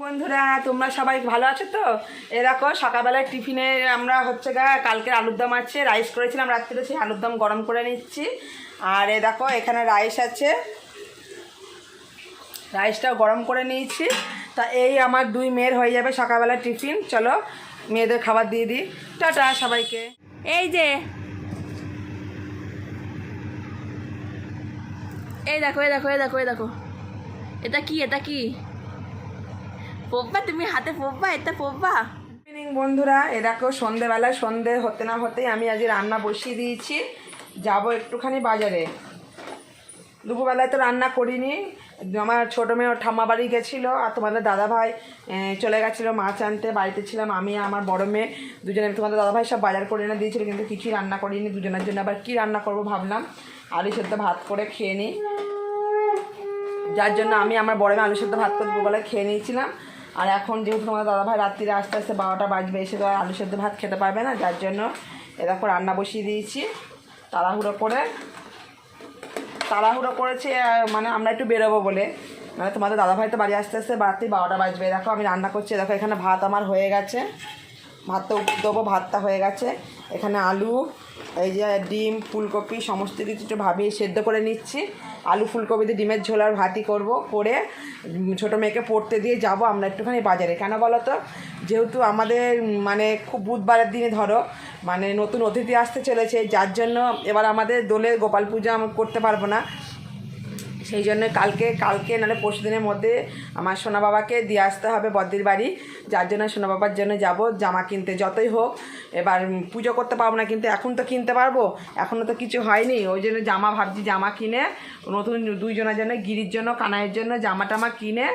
বন্ধুরা তোমরা সবাই ভালো আছো তো? এরকম সকালবেলায় টিফিনে আমরা হচ্ছে কালকে আলুর দম আছে, রাইস করেছিলাম রাত্রিরে, সেই আলুর দম গরম করে নিচ্ছি। আর এ দেখো এখানে রাইস আছে, রাইসটাও গরম করে নিয়েছি। তা এই আমার দুই মেয়ের হয়ে যাবে সকালবেলা টিফিন। চলো মেয়েদের খাবার দিয়ে দিই। টাটা সবাইকে। এই যে এই দেখো এই দেখো এই দেখো এই দেখো, এটা কি এটা কি পোব্বা? তুমি হাতে পোব্বা, এটা পোব্বা। ইভিনিং বন্ধুরা, এরকম সন্ধেবেলায় সন্ধে হতে না হতেই আমি আজ রান্না বসিয়ে দিয়েছি। যাব একটুখানি বাজারে। দুপুরবেলায় তো রান্না করিনি, আমার ছোটো মেয়ে ওর ঠাম্মা বাড়ি গেছিলো, আর তোমাদের দাদাভাই চলে গেছিলো মাছ আনতে। বাড়িতে ছিলাম আমি আমার বড় মেয়ে দুজনে। তোমাদের দাদাভাই সব বাজার করে এনে দিয়েছিলো, কিন্তু কিছুই রান্না করিনি দুজনের জন্য। আবার কী রান্না করবো ভাবলাম আলু সেদ্ধ ভাত করে খেয়ে নিই, যার জন্য আমি আমার বড় মেয়ে আলু সেদ্ধ ভাত করে দুপুরবেলায় খেয়ে নিয়েছিলাম। আর এখন যেহেতু তোমাদের দাদাভাই রাত্রিরে আস্তে আস্তে 12টা বাজবে, এসে তো আর আলু সেদ্ধ ভাত খেতে পারবে না, যার জন্য এরকম রান্না বসিয়ে দিয়েছি তাড়াহুড়ো করেছি। মানে আমরা একটু বেরোবো বলে, মানে তোমাদের দাদাভাই তো বাড়ি আস্তে আস্তে রাত্রি 12টা বাজবে। দেখো আমি রান্না করছি, দেখো এখানে ভাত আমার হয়ে গেছে, ভাতটা দেবো, ভাতটা হয়ে গেছে। এখানে আলু, এই যে ডিম, ফুলকপি সমস্ত কিছু একটু ভাবিয়ে সেদ্ধ করে নিচ্ছি। আলু ফুলকপি দিয়ে ডিমের ঝোল আর ভাতই করবো, করে ছোটো মেয়েকে পড়তে দিয়ে যাব আমরা একটুখানি বাজারে। কেন বলো তো, যেহেতু আমাদের মানে খুব বুধবারের দিনে ধরো মানে নতুন অতিথি আসতে চলেছে, যার জন্য এবার আমাদের দোলে গোপাল পূজা করতে পারবো না। সেই জন্য কালকে নাহলে পরশু দিনের মধ্যে আমার সোনা বাবাকে দিয়ে আসতে হবে বদ্দির বাড়ি, যার জন্য সোনা বাবার জন্য যাব জামা কিনতে। যতই হোক এবার পুজো করতে পারবো না, কিন্তু এখন তো কিনতে পারবো, এখনও তো কিছু হয়নি। ওই জন্য জামা ভাবছি, জামা কিনে নতুন দুইজনের জন্য, গিরির জন্য কানাইয়ের জন্য জামা টামা কিনে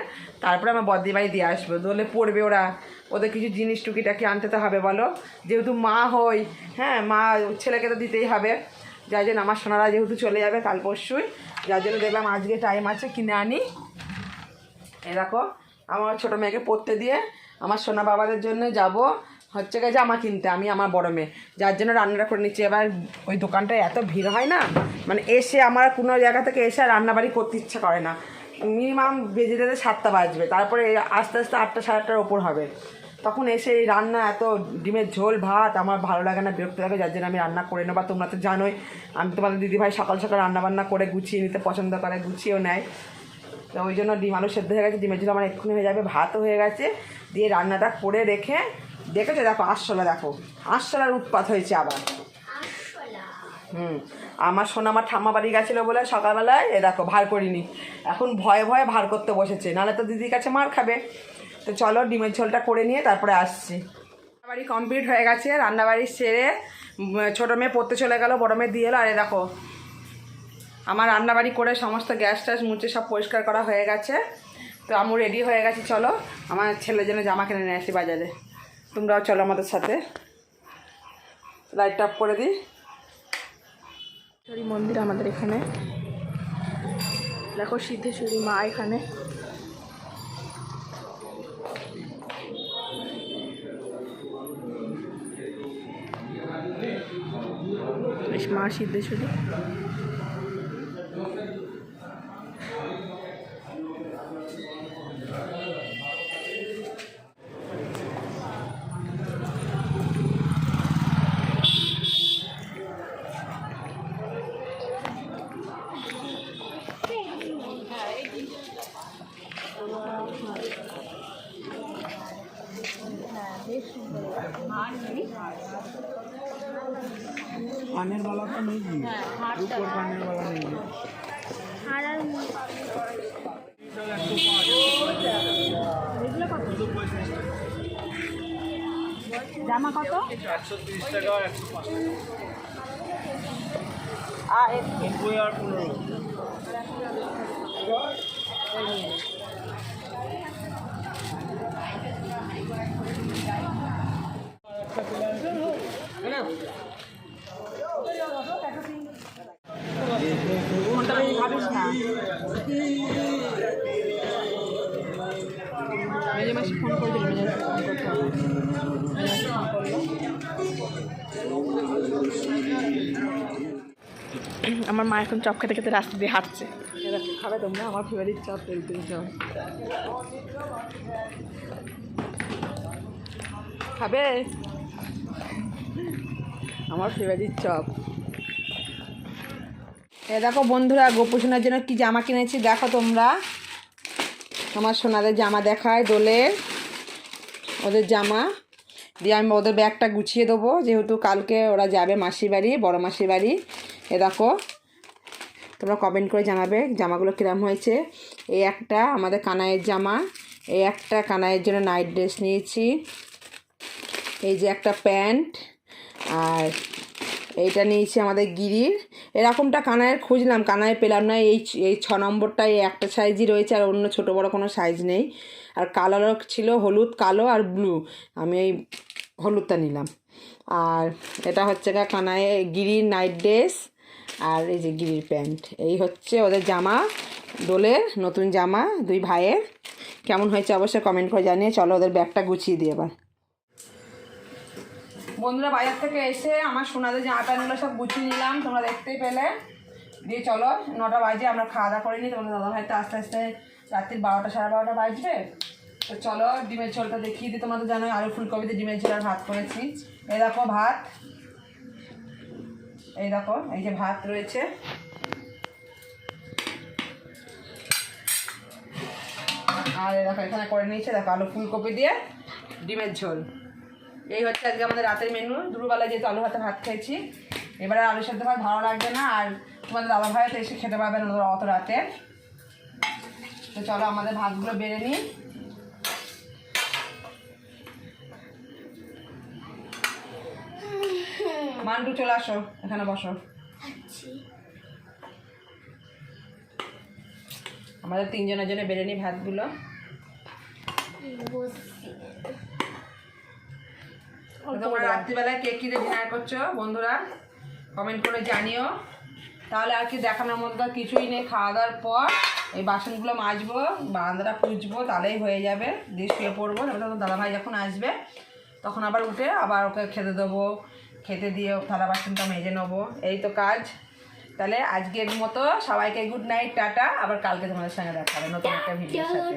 তারপরে আমার বদ্দির বাড়ি দিয়ে আসবো। দোলে পড়বে ওরা, ওদের কিছু জিনিস টুকিটাকি আনতে তো হবে বলো, যেহেতু মা হই, হ্যাঁ মা ছেলেকে তো দিতেই হবে। যার জন্য আমার সোনারা যেহেতু চলে যাবে কাল পরশুই, যার জন্য দেখলাম আজকে টাইম আছে কিনে আনি। এ দেখো আমার ছোটো মেয়েকে পড়তে দিয়ে আমার সোনা বাবাদের জন্য যাব হচ্ছে জামা কিনতে, আমি আমার বড় মেয়ে, যার জন্য রান্নাটা করে নিচ্ছি। এবার ওই দোকানটায় এত ভিড় হয় না, মানে এসে আমার কোনো জায়গা থেকে এসে রান্নাবাড়ি করতে ইচ্ছা করে না। মিনিমাম বেজে যেতে 7টা বাজবে, তারপরে আস্তে আস্তে 8টা 8:30টার ওপর হবে। তখন এসে এই রান্না, এত ডিমের ঝোল ভাত আমার ভালো লাগে না, বিরক্ত লাগে, যার জন্য আমি রান্না করে নেবো। তোমরা তো জানোই আমি তোমাদের দিদিভাই সকাল সকাল রান্নাবান্না করে গুছিয়ে নিতে পছন্দ করে, গুছিয়েও নেয়। তো ওই জন্য ডিম আলু সেদ্ধ হয়ে গেছে, ডিমের ঝোল আমার এক্ষুনি হয়ে যাবে, ভাতও হয়ে গেছে। দিয়ে রান্নাটা করে রেখে দেখেছো, দেখো আরশোলা, দেখো আরশোলার উৎপাত হয়েছে আবার। আমার সোনা আমার ঠাম্মা বাড়ি গেছিলো বলে সকালবেলায় এ দেখো ভার করিনি, এখন ভয়ে ভয়ে ভার করতে বসেছে, নাহলে তো দিদির কাছে মার খাবে। তো চলো ডিমের ঝোলটা করে নিয়ে তারপরে আসছি। রান্নাবাড়ি কমপ্লিট হয়ে গেছে, রান্নাবাড়ি সেরে ছোটো মেয়ে পড়তে চলে গেল, বড়ো মেয়ে দিয়ে এলো। আর দেখো আমার রান্নাবাড়ি করে সমস্ত গ্যাস ট্যাস মুছে সব পরিষ্কার করা হয়ে গেছে। তো আমি রেডি হয়ে গেছি, চলো আমার ছেলের জন্য জামা কিনে নিয়ে আসি বাজারে। তোমরাও চলো আমাদের সাথে। লাইট অফ করে দিই। সিদ্ধেশ্বরী মন্দির আমাদের এখানে, দেখো সিদ্ধেশ্বরী মা এখানে। মা সিদ্ধেশ্বরী। কানের বালা তো নেই, রূপোর কানের বালা নেই। জামা কত? 130 টাকা আর 105 টাকা। আর 90 আর 15। ভাবিস না মেজে মাসি ফোন করে দিল, মেজে ফোন করতে হবে। আমার মা এখন চপ খেতে খেতে রাস্তা দিয়ে হাঁটছে। এরকম খাবে তোমরা? আমার ফেভারিট চপ তেল চপ খাবে, আমার ফেভারিট চপ। এ দেখো বন্ধুরা, গোপু সোনার জন্য কি জামা কিনেছি দেখো তোমরা। আমার সোনাদের জামা দেখায়, দোলের ওদের জামা দিয়ে আমি ওদের ব্যাগটা গুছিয়ে দেবো, যেহেতু কালকে ওরা যাবে মাসির বাড়ি, বড় মাসির বাড়ি। এ দেখো, তোমরা কমেন্ট করে জানাবে জামাগুলো কীরকম হয়েছে। এই একটা আমাদের কানাইয়ের জামা, এই একটা কানাইয়ের জন্য নাইট ড্রেস নিয়েছি, এই যে একটা প্যান্ট, আর এইটা নিয়েছি আমাদের গিরির। এরকমটা কানাইয়ের খুঁজলাম, কানাইয়ে পেলাম না। এই 6 নম্বরটায় একটা সাইজই রয়েছে, আর অন্য ছোটো বড়ো কোনো সাইজ নেই। আর কালারও ছিল হলুদ, কালো আর ব্লু, আমি এই হলুদটা নিলাম। আর এটা হচ্ছে কানাইয়ে গিরির নাইট ড্রেস, আর এই যে গিরির প্যান্ট। এই হচ্ছে ওদের জামা, দোলের নতুন জামা দুই ভাইয়ের। কেমন হয়েছে অবশ্যই কমেন্ট করে জানিয়ে। চলো ওদের ব্যাগটা গুছিয়ে দিয়ে এবার। বন্ধুরা, বাজার থেকে এসে আমার সোনাদের জামা প্যান্টগুলো সব গুছিয়ে নিলাম, তোমরা দেখতেই পেলে। দিয়ে চলো 9টা বাজে, আমরা খাওয়া দাওয়া করিনি, তোমাদের দাদাভাই তো আস্তে আস্তে রাত্রির 12টা সাড়ে 12টা বাজবে। তো চলো ডিমের ঝোলটা দেখিয়ে দিই। তোমাদের জানো আলু ফুলকপিতে ডিমের ঝোল আর ভাত করেছি। এই দেখো ভাত, এই দেখো এই যে ভাত রয়েছে। আর এই দেখো এখানে করে নিয়েছে, দেখো আলু ফুলকপি দিয়ে ডিমের ঝোল। এই হচ্ছে আজকে আমাদের রাতের মেনু। দুপুরবেলায় যেহেতু আলু ভাতে ভাত খেয়েছি, এবারে আলু সেদ্ধ ভাত ভালো লাগবে না, আর তোমাদের দাদা ভাই তো এসে খেতে পারবে না অত রাতে। তো চলো আমাদের ভাতগুলো বেড়ে নিই। মান্টু চলে আসো, এখানে বসো। আমাদের 3 জনের জন্য বেড়ে নিই ভাতগুলো। তোমরা রাত্রিবেলায় কে কী দিয়ে ডিনার করছো বন্ধুরা কমেন্ট করে জানিও। তাহলে আর কি দেখানোর মধ্যে কিছুই নেই। খাওয়া দাওয়ার পর এই বাসনগুলো মাজবো, বারান্দাটা পুছবো, তাহলেই হয়ে যাবে। দিয়ে শুয়ে পড়বো। তারপরে তো দাদাভাই যখন আসবে তখন আবার উঠে আবার ওকে খেতে দেবো, খেতে দিয়ে থালা বাসনটা মেজে নেবো। এই তো কাজ। তাহলে আজকের মতো সবাইকে গুড নাইট, টাটা। আবার কালকে তোমাদের সঙ্গে দেখা হবে নতুন একটা ভিডিওর সাথে।